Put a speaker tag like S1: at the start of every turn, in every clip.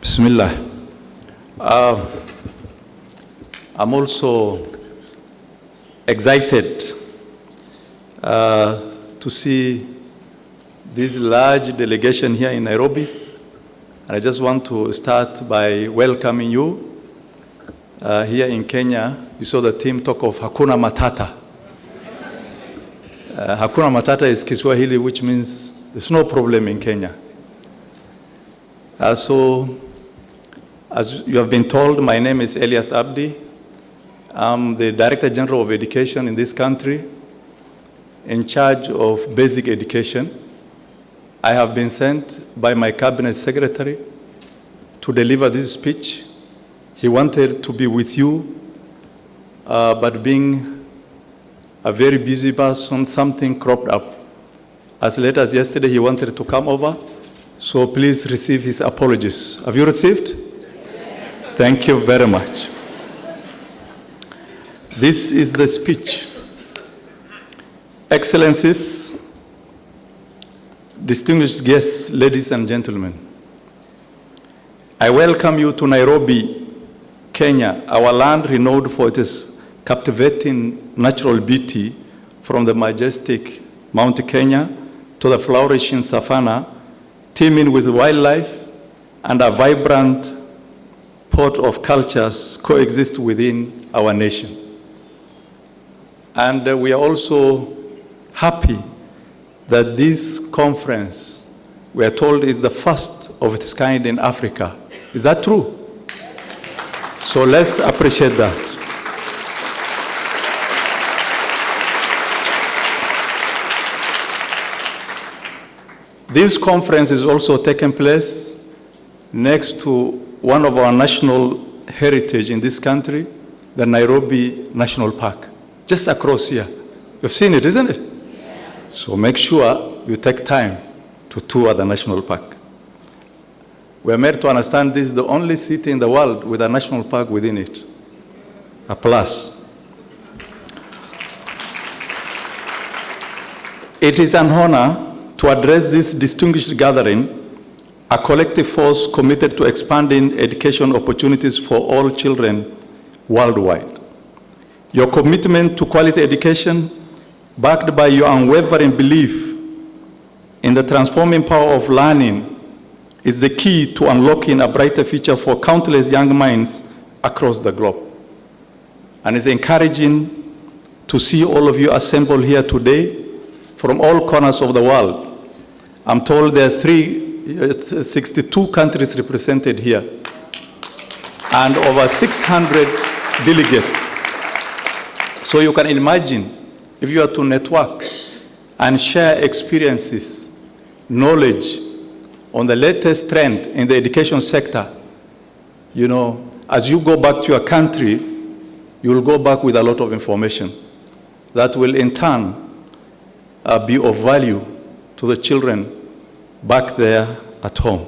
S1: Bismillah. I'm also excited to see this large delegation here in Nairobi. And I just want to start by welcoming you. Here in Kenya, you saw the team talk of Hakuna Matata. Hakuna Matata is Kiswahili, which means there's no problem in Kenya. So, as you have been told, my name is Elyas Abdi. I'm the Director General of Education in this country, in charge of basic education. I have been sent by my Cabinet Secretary to deliver this speech. He wanted to be with you, but being a very busy person, something cropped up. As late as yesterday, he wanted to come over, so please receive his apologies. Have you received? Yes. Thank you very much. This is the speech. Excellencies, distinguished guests, ladies and gentlemen, I welcome you to Nairobi, Kenya, our land renowned for its captivating natural beauty, from the majestic Mount Kenya to the flourishing savanna, teeming with wildlife, and a vibrant port of cultures coexist within our nation. And we are also happy that this conference, we are told, is the first of its kind in Africa. Is that true? So let's appreciate that. This conference is also taking place next to one of our national heritage in this country, the Nairobi National Park, just across here. You've seen it, isn't it? Yes. So make sure you take time to tour the national park. We are made to understand this is the only city in the world with a national park within it. A plus. It is an honor to address this distinguished gathering, a collective force committed to expanding education opportunities for all children worldwide. Your commitment to quality education, backed by your unwavering belief in the transforming power of learning, is the key to unlocking a brighter future for countless young minds across the globe. And it's encouraging to see all of you assembled here today from all corners of the world. I'm told there are 62 countries represented here and over 600 delegates. So you can imagine if you are to network and share experiences, knowledge on the latest trend in the education sector, you know, as you go back to your country, you will go back with a lot of information that will in turn be of value to the children back there at home.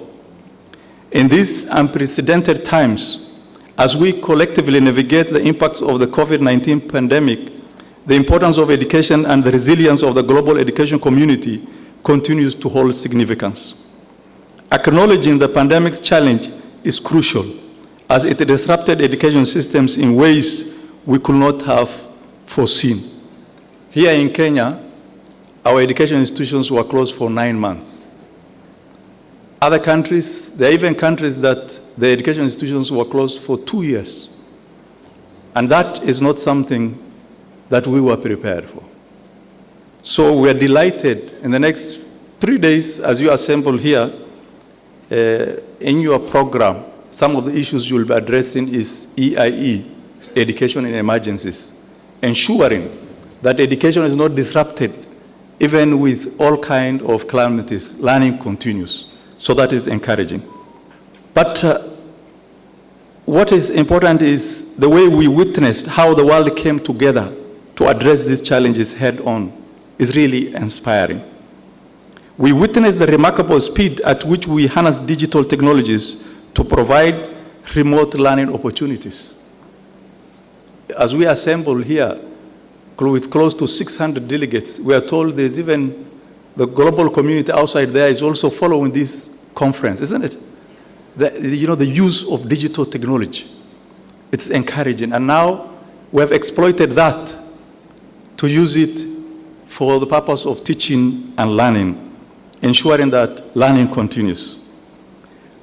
S1: In these unprecedented times, as we collectively navigate the impacts of the COVID-19 pandemic, the importance of education and the resilience of the global education community continues to hold significance. Acknowledging the pandemic's challenge is crucial, as it disrupted education systems in ways we could not have foreseen. Here in Kenya, our education institutions were closed for 9 months. Other countries, there are even countries that the education institutions were closed for 2 years. And that is not something that we were prepared for. So we are delighted in the next 3 days, as you assemble here, in your program, some of the issues you will be addressing is EIE, Education in Emergencies, ensuring that education is not disrupted, even with all kinds of calamities. Learning continues. So that is encouraging. But what is important is the way we witnessed how the world came together to address these challenges head on is really inspiring. We witnessed the remarkable speed at which we harness digital technologies to provide remote learning opportunities. As we assemble here with close to 600 delegates, we are told there's even the global community outside there is also following this conference, isn't it? the use of digital technology. It's encouraging. And now we have exploited that to use it for the purpose of teaching and learning, ensuring that learning continues.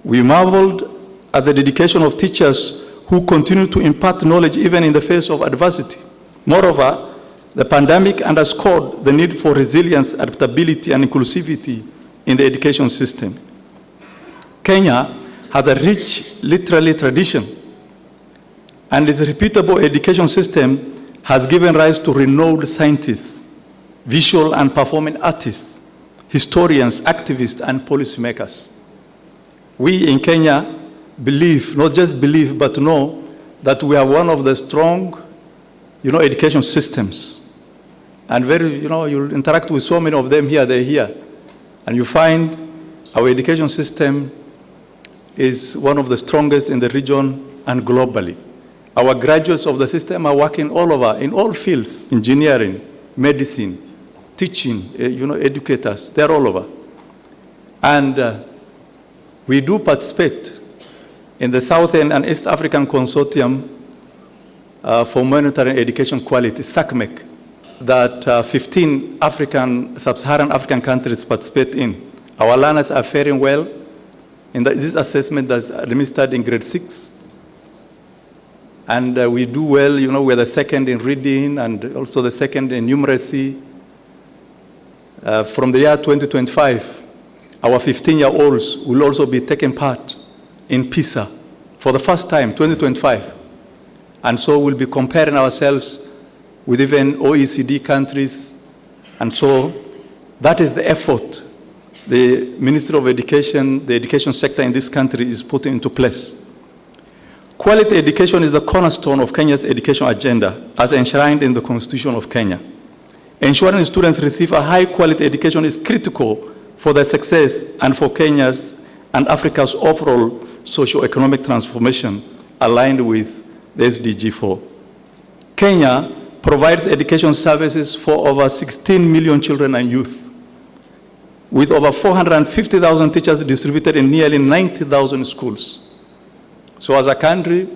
S1: We marveled at the dedication of teachers who continue to impart knowledge even in the face of adversity. Moreover, the pandemic underscored the need for resilience, adaptability, and inclusivity in the education system. Kenya has a rich literary tradition, and its reputable education system has given rise to renowned scientists, visual and performing artists, historians, activists, and policymakers. We in Kenya believe, not just believe, but know that we are one of the strong, education systems. And you'll interact with so many of them here, they're here. And you find our education system is one of the strongest in the region and globally. Our graduates of the system are working all over, in all fields, engineering, medicine, teaching, educators, they're all over. And we do participate in the Southern and East African Consortium for Monitoring Education Quality, SACMEC, that 15 sub-Saharan African countries participate in. Our learners are faring well in this assessment that's administered in grade 6. And we do well, we're the second in reading and also the second in numeracy. From the year 2025, our 15-year-olds will also be taking part in PISA for the first time, 2025. And so we'll be comparing ourselves with even OECD countries. And so that is the effort the Ministry of Education, the education sector in this country is putting into place. Quality education is the cornerstone of Kenya's education agenda as enshrined in the Constitution of Kenya. Ensuring students receive a high-quality education is critical for their success and for Kenya's and Africa's overall socio-economic transformation aligned with the SDG 4. Kenya provides education services for over 16 million children and youth, with over 450,000 teachers distributed in nearly 90,000 schools. So as a country,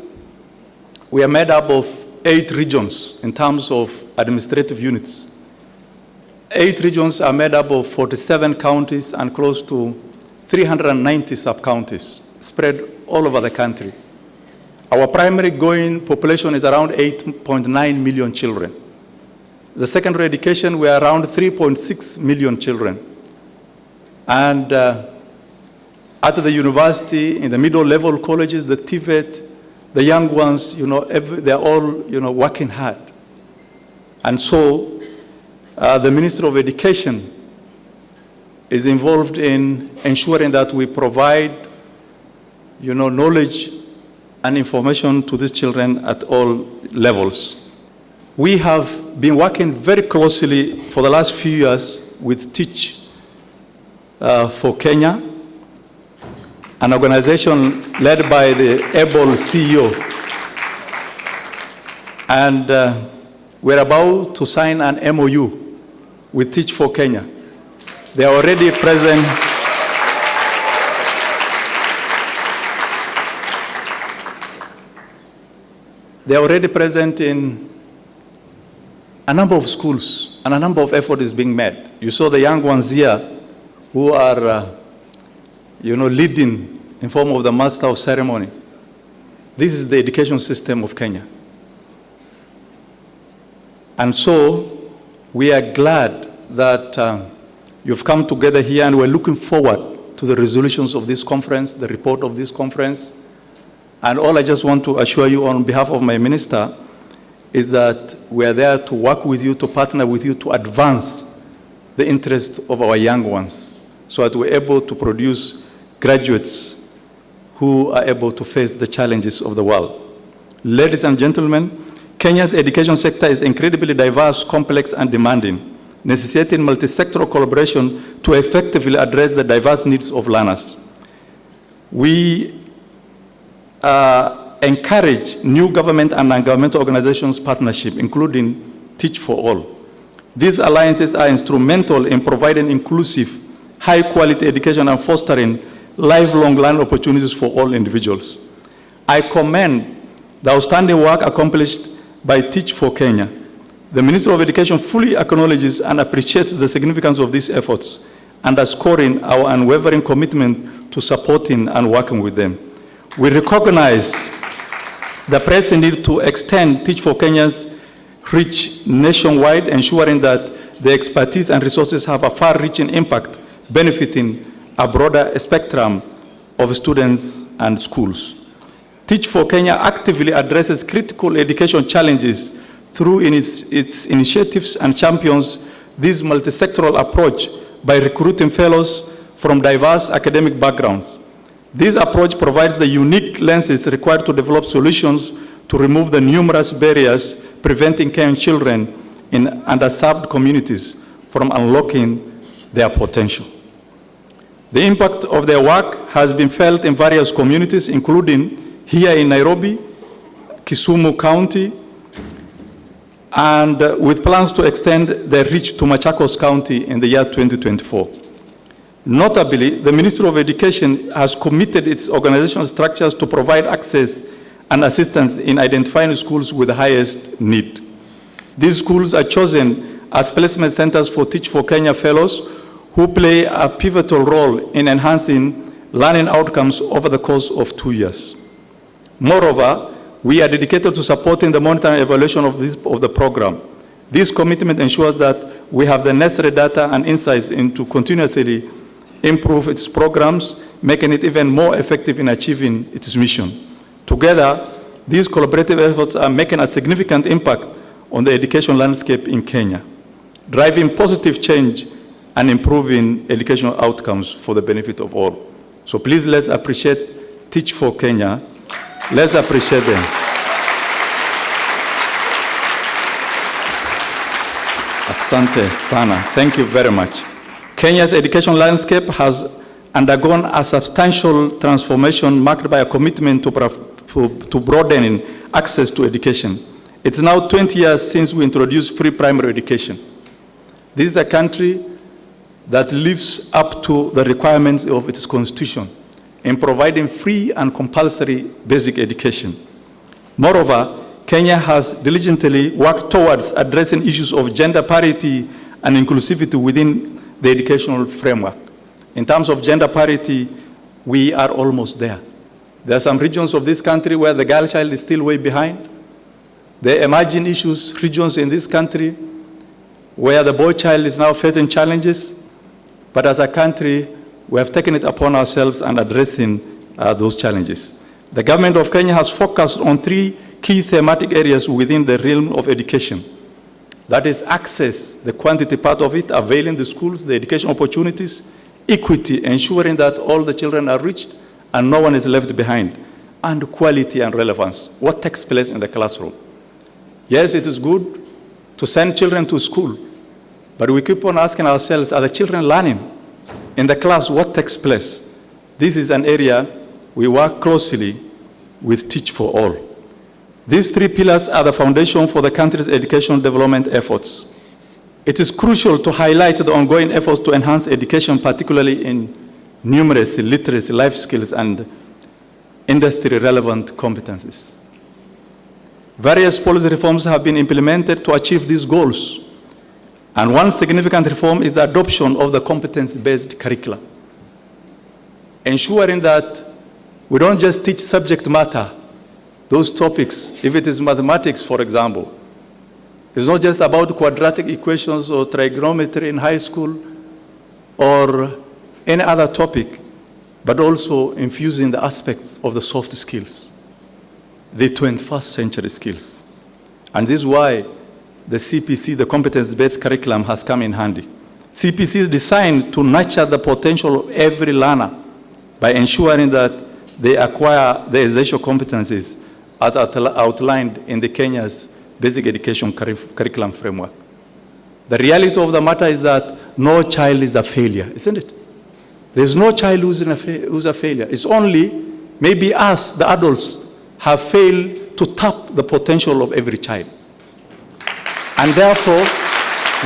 S1: we are made up of 8 regions in terms of administrative units. 8 regions are made up of 47 counties and close to 390 sub-counties spread all over the country. Our primary growing population is around 8.9 million children. The secondary education, we are around 3.6 million children. And at the university, in the middle level colleges, the TVET, the young ones, they're all, working hard. And so the Ministry of Education is involved in ensuring that we provide, knowledge and information to these children at all levels. We have been working very closely for the last few years with Teach for Kenya, an organization led by the able CEO. And we're about to sign an MOU with Teach for Kenya. They are already present. They are already present in a number of schools, and a number of effort is being made. You saw the young ones here who are, leading in form of the Master of Ceremony. This is the education system of Kenya. And so we are glad that you've come together here, and we're looking forward to the resolutions of this conference, the report of this conference. And all I just want to assure you on behalf of my minister is that we are there to work with you, to partner with you, to advance the interests of our young ones, so that we're able to produce graduates who are able to face the challenges of the world. Ladies and gentlemen, Kenya's education sector is incredibly diverse, complex, and demanding, necessitating multi-sectoral collaboration to effectively address the diverse needs of learners. We encourage new government and non-governmental organizations' partnership, including Teach for All. These alliances are instrumental in providing inclusive, high-quality education and fostering lifelong learning opportunities for all individuals. I commend the outstanding work accomplished by Teach for Kenya. The Minister of Education fully acknowledges and appreciates the significance of these efforts, underscoring our unwavering commitment to supporting and working with them. We recognize the pressing need to extend Teach for Kenya's reach nationwide, ensuring that the expertise and resources have a far-reaching impact, benefiting a broader spectrum of students and schools. Teach for Kenya actively addresses critical education challenges through its initiatives and champions this multi-sectoral approach by recruiting fellows from diverse academic backgrounds. This approach provides the unique lenses required to develop solutions to remove the numerous barriers preventing Kenyan children in underserved communities from unlocking their potential. The impact of their work has been felt in various communities, including here in Nairobi, Kisumu County, and with plans to extend their reach to Machakos County in the year 2024. Notably, the Ministry of Education has committed its organizational structures to provide access and assistance in identifying schools with the highest need. These schools are chosen as placement centers for Teach for Kenya fellows who play a pivotal role in enhancing learning outcomes over the course of 2 years. Moreover, we are dedicated to supporting the monitoring and evaluation of the program. This commitment ensures that we have the necessary data and insights into continuously improve its programs, making it even more effective in achieving its mission. Together, these collaborative efforts are making a significant impact on the education landscape in Kenya, driving positive change and improving educational outcomes for the benefit of all. So please, let's appreciate Teach for Kenya. Let's appreciate them. Asante sana. Thank you very much. Kenya's education landscape has undergone a substantial transformation marked by a commitment to broadening access to education. It's now 20 years since we introduced free primary education. This is a country that lives up to the requirements of its constitution in providing free and compulsory basic education. Moreover, Kenya has diligently worked towards addressing issues of gender parity and inclusivity within the educational framework. In terms of gender parity, we are almost there. There are some regions of this country where the girl child is still way behind. There are emerging issues, regions in this country where the boy child is now facing challenges, but as a country, we have taken it upon ourselves and addressing those challenges. The government of Kenya has focused on 3 key thematic areas within the realm of education. That is access, the quantity part of it, availing the schools, the education opportunities, equity, ensuring that all the children are reached and no one is left behind, and quality and relevance, what takes place in the classroom. Yes, it is good to send children to school, but we keep on asking ourselves, are the children learning? In the class, what takes place? This is an area we work closely with Teach for All. These 3 pillars are the foundation for the country's education development efforts. It is crucial to highlight the ongoing efforts to enhance education, particularly in numeracy, literacy, life skills, and industry-relevant competencies. Various policy reforms have been implemented to achieve these goals. And one significant reform is the adoption of the competence-based curricula, ensuring that we don't just teach subject matter, those topics. If it is mathematics, for example, it's not just about quadratic equations or trigonometry in high school or any other topic, but also infusing the aspects of the soft skills, the 21st century skills. And this is why the CPC, the competence-based curriculum, has come in handy. CPC is designed to nurture the potential of every learner by ensuring that they acquire the essential competencies as outlined in the Kenya's basic education curriculum framework. The reality of the matter is that no child is a failure, isn't it? There's no child who's a failure. It's only maybe us, the adults, have failed to tap the potential of every child. And therefore,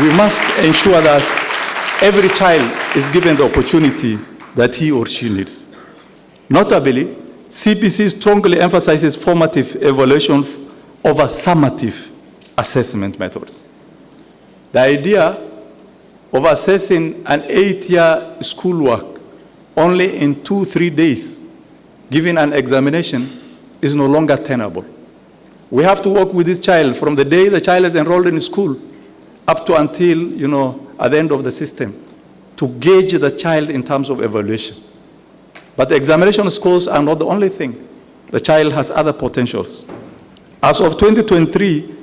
S1: we must ensure that every child is given the opportunity that he or she needs. Notably, CPC strongly emphasizes formative evaluation over summative assessment methods. The idea of assessing an 8-year schoolwork only in 2-3 days, giving an examination, is no longer tenable. We have to work with this child from the day the child is enrolled in school up to until, at the end of the system, to gauge the child in terms of evaluation. But the examination scores are not the only thing. The child has other potentials. As of 2023,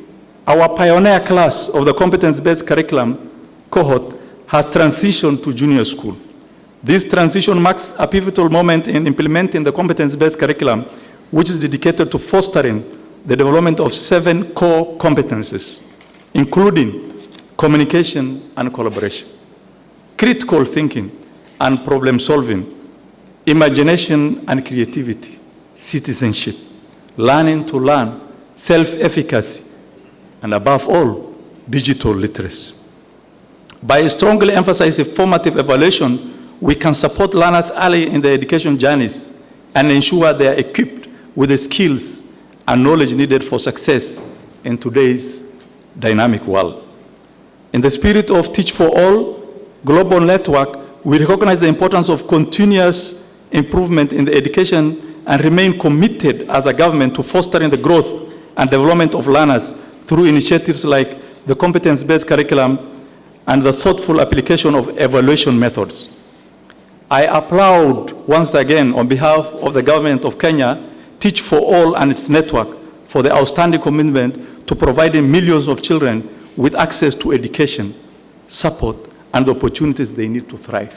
S1: our pioneer class of the competence-based curriculum cohort has transitioned to junior school. This transition marks a pivotal moment in implementing the competence-based curriculum, which is dedicated to fostering the development of 7 core competencies, including communication and collaboration, critical thinking and problem solving, imagination and creativity, citizenship, learning to learn, self-efficacy, and above all, digital literacy. By strongly emphasizing formative evaluation, we can support learners early in their education journeys and ensure they are equipped with the skills and knowledge needed for success in today's dynamic world. In the spirit of Teach for All global network, we recognize the importance of continuous improvement in the education and remain committed as a government to fostering the growth and development of learners through initiatives like the competence-based curriculum and the thoughtful application of evaluation methods. I applaud once again on behalf of the government of Kenya, Teach for All and its network for the outstanding commitment to providing millions of children with access to education, support, and the opportunities they need to thrive.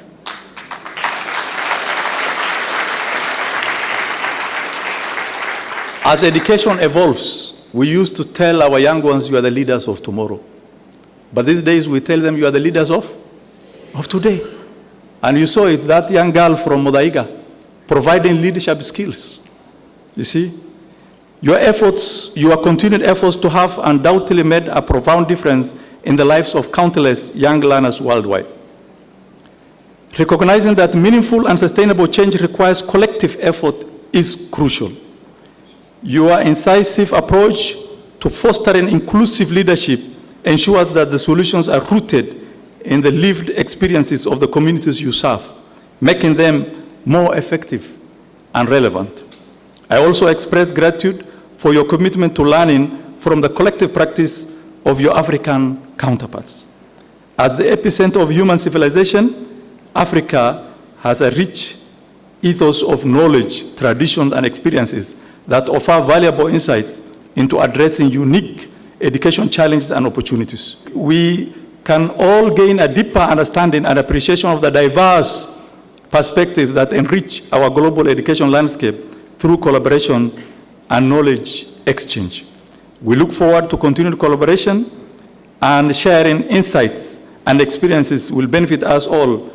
S1: As education evolves, we used to tell our young ones, you are the leaders of tomorrow. But these days we tell them, you are the leaders of today. And you saw it, that young girl from Modaiga, providing leadership skills. You see, your efforts, your continued efforts to have undoubtedly made a profound difference in the lives of countless young learners worldwide. Recognizing that meaningful and sustainable change requires collective effort is crucial. Your incisive approach to fostering inclusive leadership ensures that the solutions are rooted in the lived experiences of the communities you serve, making them more effective and relevant. I also express gratitude for your commitment to learning from the collective practice of your African counterparts. As the epicenter of human civilization, Africa has a rich ethos of knowledge, traditions, and experiences that offer valuable insights into addressing unique education challenges and opportunities. We can all gain a deeper understanding and appreciation of the diverse perspectives that enrich our global education landscape through collaboration and knowledge exchange. We look forward to continued collaboration and sharing insights and experiences will benefit us all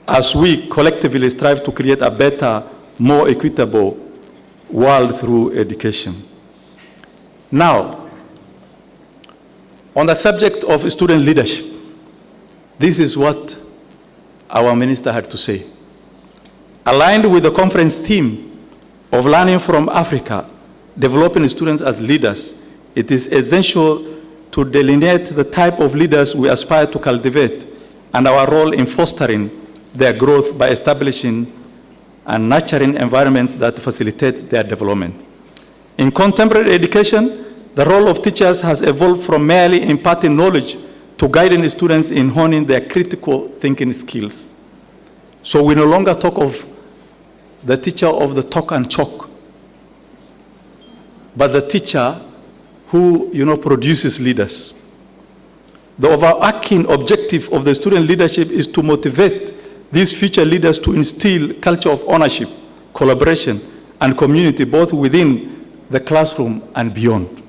S1: as we collectively strive to create a better, more equitable world through education. Now, on the subject of student leadership, this is what our minister had to say. Aligned with the conference theme of learning from Africa, developing students as leaders, it is essential to delineate the type of leaders we aspire to cultivate and our role in fostering their growth by establishing and nurturing environments that facilitate their development. In contemporary education, the role of teachers has evolved from merely imparting knowledge to guiding students in honing their critical thinking skills. So we no longer talk of the teacher of the talk and chalk, but the teacher who, produces leaders. The overarching objective of the student leadership is to motivate these future leaders to instill culture of ownership, collaboration, and community both within the classroom and beyond.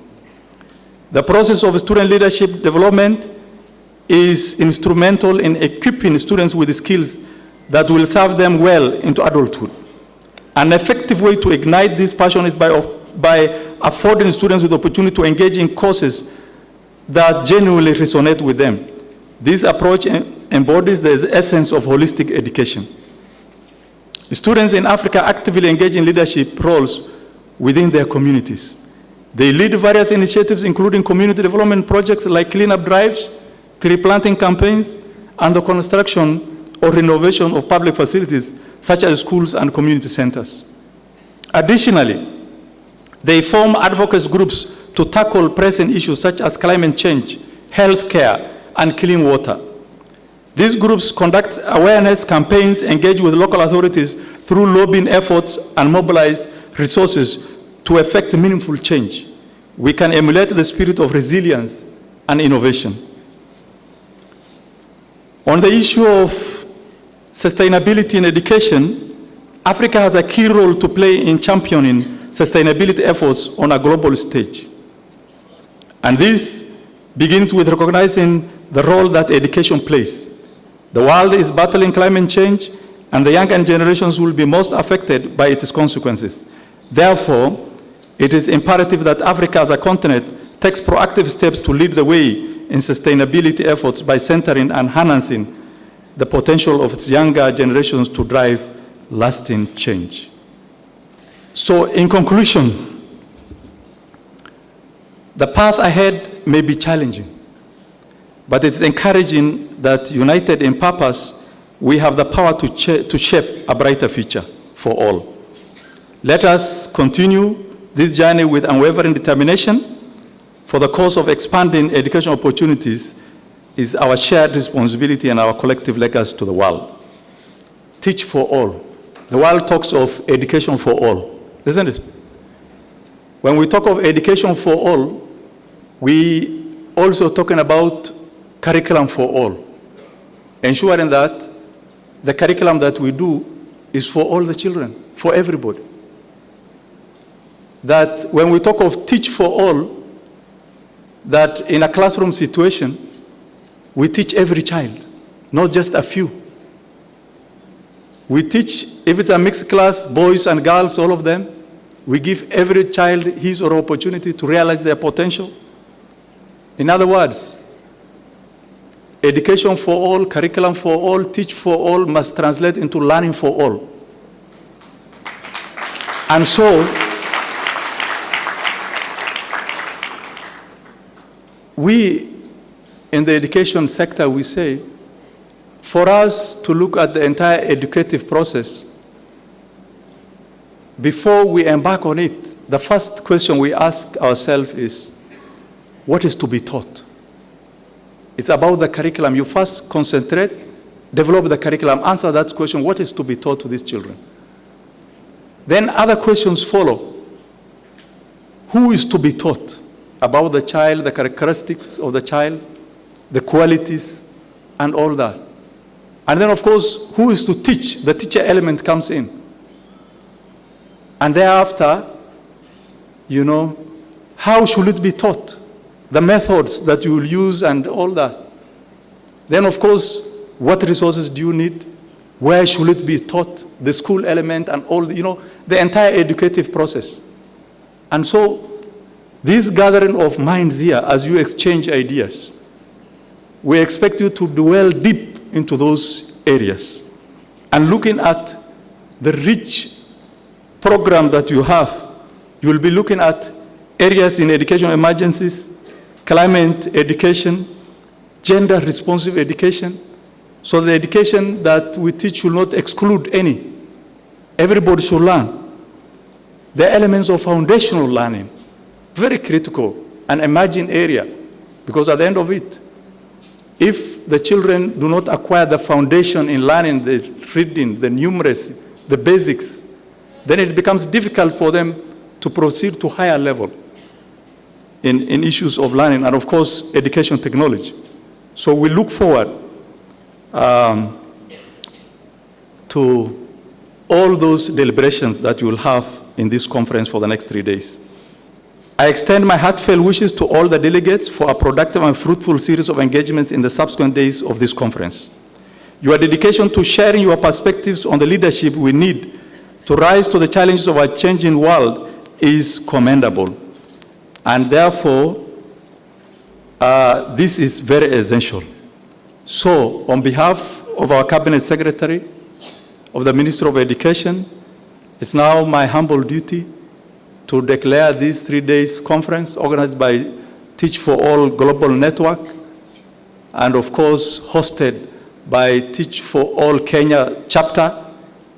S1: The process of student leadership development is instrumental in equipping students with the skills that will serve them well into adulthood. An effective way to ignite this passion is by affording students with the opportunity to engage in courses that genuinely resonate with them. This approach embodies the essence of holistic education. Students in Africa actively engage in leadership roles within their communities. They lead various initiatives, including community development projects like cleanup drives, tree planting campaigns, and the construction or renovation of public facilities, such as schools and community centers. Additionally, they form advocacy groups to tackle pressing issues such as climate change, health care, and clean water. These groups conduct awareness campaigns, engage with local authorities through lobbying efforts, and mobilize resources to effect meaningful change. We can emulate the spirit of resilience and innovation. On the issue of sustainability in education, Africa has a key role to play in championing sustainability efforts on a global stage. And this begins with recognizing the role that education plays. The world is battling climate change, and the younger generations will be most affected by its consequences. Therefore, it is imperative that Africa as a continent takes proactive steps to lead the way in sustainability efforts by centering and harnessing the potential of its younger generations to drive lasting change. So, in conclusion, the path ahead may be challenging, but it's encouraging that, united in purpose, we have the power to shape a brighter future for all. Let us continue this journey with unwavering determination, for the cause of expanding education opportunities is our shared responsibility and our collective legacy to the world. Teach for all. The world talks of education for all, isn't it? When we talk of education for all, we also talking about curriculum for all, ensuring that the curriculum that we do is for all the children, for everybody. That when we talk of teach for all, that in a classroom situation, we teach every child, not just a few. We teach, if it's a mixed class, boys and girls, all of them, we give every child his or her opportunity to realize their potential. In other words, education for all, curriculum for all, teach for all must translate into learning for all. And so, we, in the education sector, we say, for us to look at the entire educative process, before we embark on it, the first question we ask ourselves is, what is to be taught? It's about the curriculum. You first concentrate, develop the curriculum, answer that question, what is to be taught to these children? Then other questions follow. Who is to be taught? About the child, the characteristics of the child, the qualities, and all that. And then, of course, who is to teach? The teacher element comes in. And thereafter, how should it be taught? The methods that you will use and all that. Then, of course, what resources do you need? Where should it be taught? The school element and all, the entire educative process. And so, this gathering of minds here, as you exchange ideas, we expect you to dwell deep into those areas. And looking at the rich program that you have, you will be looking at areas in educational emergencies, climate education, gender responsive education. So the education that we teach will not exclude any. Everybody should learn. The elements of foundational learning, very critical and emerging area, because at the end of it, if the children do not acquire the foundation in learning, the reading, the numeracy, the basics, then it becomes difficult for them to proceed to higher level in issues of learning and, of course, education technology. So we look forward to all those deliberations that you will have in this conference for the next 3 days. I extend my heartfelt wishes to all the delegates for a productive and fruitful series of engagements in the subsequent days of this conference. Your dedication to sharing your perspectives on the leadership we need to rise to the challenges of our changing world is commendable. And therefore, this is very essential. So, on behalf of our Cabinet Secretary, of the Ministry of Education, it's now my humble duty to declare this 3 days conference organized by Teach for All Global Network and of course hosted by Teach for All Kenya chapter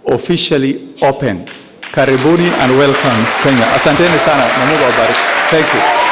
S1: officially open. Karibuni and welcome Kenya. Asanteni sana na Mungu awabariki. Thank you.